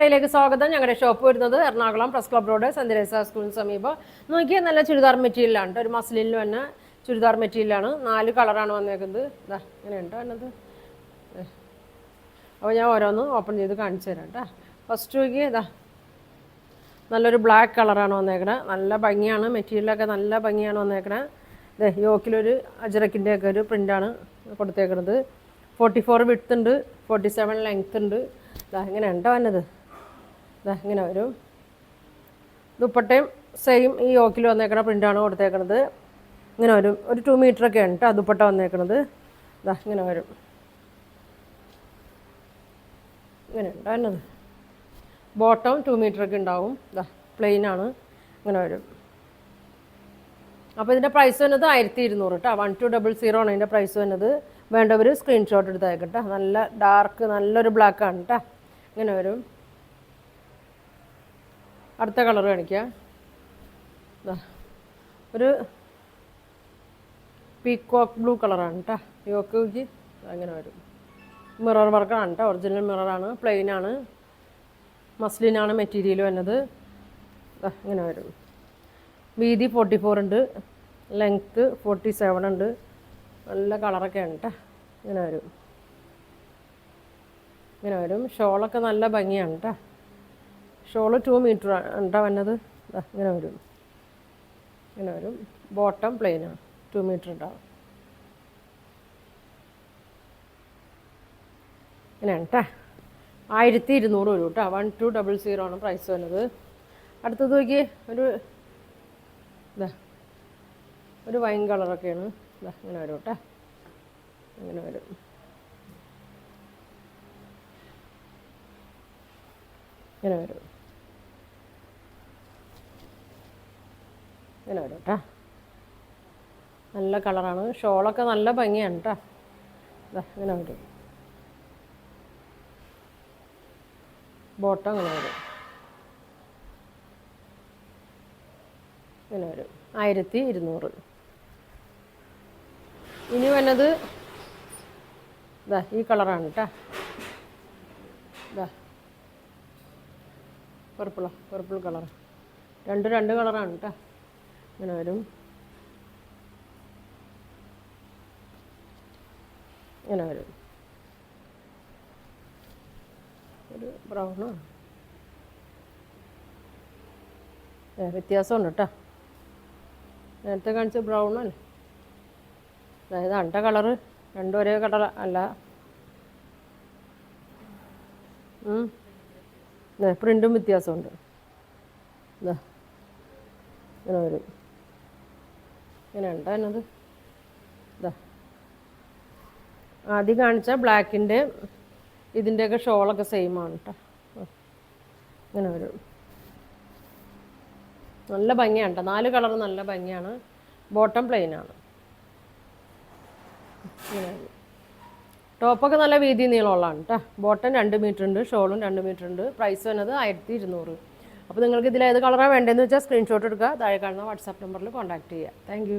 കടയിലേക്ക് സ്വാഗതം. ഞങ്ങളുടെ ഷോപ്പ് വരുന്നത് Ernakulam press club road saint Teresa സ്കൂളിന് സമീപം. നോക്കിയാൽ നല്ല ചുരിദാർ മെറ്റീരിയലാണ്. ഒരു മസ്ലിനിൽ തന്നെ ചുരിദാർ മെറ്റീരിയലാണ്. 4 കളറാണ് വന്നേക്കുന്നത്. ഇതാ ഇങ്ങനെയുണ്ട് വന്നത്. അപ്പോൾ ഞാൻ ഓരോന്ന് ഓപ്പൺ ചെയ്ത് കാണിച്ചു തരാം കേട്ടോ. ഫസ്റ്റ് നോക്കി ഇതാ നല്ലൊരു ബ്ലാക്ക് കളറാണ് വന്നേക്കണത്. നല്ല ഭംഗിയാണ്, മെറ്റീരിയലൊക്കെ നല്ല ഭംഗിയാണ് വന്നേക്കണത്. ഇതേ യോക്കിലൊരു അജറക്കിൻ്റെ ഒക്കെ ഒരു പ്രിൻ്റാണ് കൊടുത്തേക്കുന്നത്. 44 വിഡ്ത്ത് ഉണ്ട്, 47 ലെങ്ത് ഉണ്ട്. ഇതാ ഇങ്ങനെ ഉണ്ടോ വന്നത്. ഇതാ ഇങ്ങനെ വരും. ദുപ്പട്ടയും സെയിം ഈ യോക്കിൽ വന്നേക്കണ പ്രിൻ്റാണ് കൊടുത്തേക്കണത്. ഇങ്ങനെ വരും. ഒരു 2 മീറ്ററൊക്കെ ഉണ്ട് കേട്ടോ ദുപ്പട്ട വന്നേക്കണത്. ഇതാ ഇങ്ങനെ വരും. ഇങ്ങനെ ഉണ്ടോ വന്നത്. ബോട്ടം 2 മീറ്ററൊക്കെ ഉണ്ടാവും. ഇതാ പ്ലെയിനാണ്, ഇങ്ങനെ വരും. അപ്പോൾ ഇതിൻ്റെ പ്രൈസ് വന്നത് 1200 കേട്ടോ. 1200 ആണ് ഇതിൻ്റെ പ്രൈസ് വന്നത്. വേണ്ടവർ സ്ക്രീൻഷോട്ട് എടുത്ത് അയക്കട്ടെ. നല്ല ഡാർക്ക് നല്ലൊരു ബ്ലാക്കാണ് കേട്ടോ. ഇങ്ങനെ വരും. അടുത്ത കളർ കാണിക്കാം. ഒരു പീക്കോക്ക് ബ്ലൂ കളറാണ് കേട്ടോ. യോക്ക് അങ്ങനെ വരും. മിറർ വർക്കാണ് കേട്ടോ. ഒറിജിനൽ മിററാണ്, പ്ലെയിനാണ്, മസ്ലിനാണ് മെറ്റീരിയൽ വന്നത്. ഇങ്ങനെ വരും. വീതി 44 ഉണ്ട്, ലെങ്ത്ത് 47 ഉണ്ട്. നല്ല കളറൊക്കെ ഉണ്ട് കേട്ടോ. ഇങ്ങനെ വരും. ഇങ്ങനെ വരും. ഷോളൊക്കെ നല്ല ഭംഗിയാണ് കേട്ടോ. ഷോള് 2 മീറ്റർ ഉണ്ടോ വന്നത്. ഇങ്ങനെ വരും. ഇങ്ങനെ വരും. ബോട്ടം പ്ലെയിനാണ്, 2 മീറ്റർ ഉണ്ടാവും. ഇങ്ങനെയാണ് കേട്ടോ. 1200 വരും കേട്ടോ. 1200 ആണ് പ്രൈസ് വന്നത്. അടുത്തത് നോക്കി ഒരു വൈൻ കളറൊക്കെയാണ്. ഇങ്ങനെ വരും കേട്ടോ. ഇങ്ങനെ വരും. ഇങ്ങനെ വരും. ഇങ്ങനെ വരും കേട്ടോ. നല്ല കളറാണ്. ഷോളൊക്കെ നല്ല ഭംഗിയാണ് കേട്ടോ. ഇങ്ങനെ വരും. ബോട്ടം ഇങ്ങനെ വരും. ഇങ്ങനെ വരും. 1200. ഇനി വന്നത് ഈ കളറാണ് കേട്ടോ. Purple colour. രണ്ട് കളറാണ് കേട്ടോ. ഇങ്ങനെ വരും. ഇങ്ങനെ വരും. ഒരു ബ്രൗണോ വ്യത്യാസമുണ്ട് കേട്ടോ. നേരത്തെ കാണിച്ച ബ്രൗണല്ലേ. അതായത് അണ്ട കളറ് രണ്ടും ഒരേ കളർ അല്ല. പ്രിൻറ്റും വ്യത്യാസമുണ്ട്. ഇങ്ങനെ വരും. ഇങ്ങനെ ഉണ്ടോ എന്നത്. ആദ്യം കാണിച്ച ബ്ലാക്കിൻ്റെ ഇതിൻ്റെയൊക്കെ ഷോളൊക്കെ സെയിമാണ് കേട്ടോ. ഇങ്ങനെ വരും. നല്ല ഭംഗിയാണ് കേട്ടോ. 4 കളർ നല്ല ഭംഗിയാണ്. ബോട്ടം പ്ലെയിനാണ്. ഇങ്ങനെ ടോപ്പൊക്കെ നല്ല വീതി നീളമുള്ളതാണ് കേട്ടോ. ബോട്ടം 2 മീറ്റർ ഉണ്ട്, ഷോളും 2 മീറ്റർ ഉണ്ട്. പ്രൈസ് വന്നത് 1200. അപ്പോൾ നിങ്ങൾക്ക് ഇതിൽ ഏത് കളറാണ് വേണ്ടതെന്ന് വെച്ചാൽ സ്ക്രീൻഷോട്ട് എടുക്കുക. താഴെ കാണുന്ന വാട്സാപ്പ് നമ്പറിൽ കോൺടാക്റ്റ് ചെയ്യുക. താങ്ക്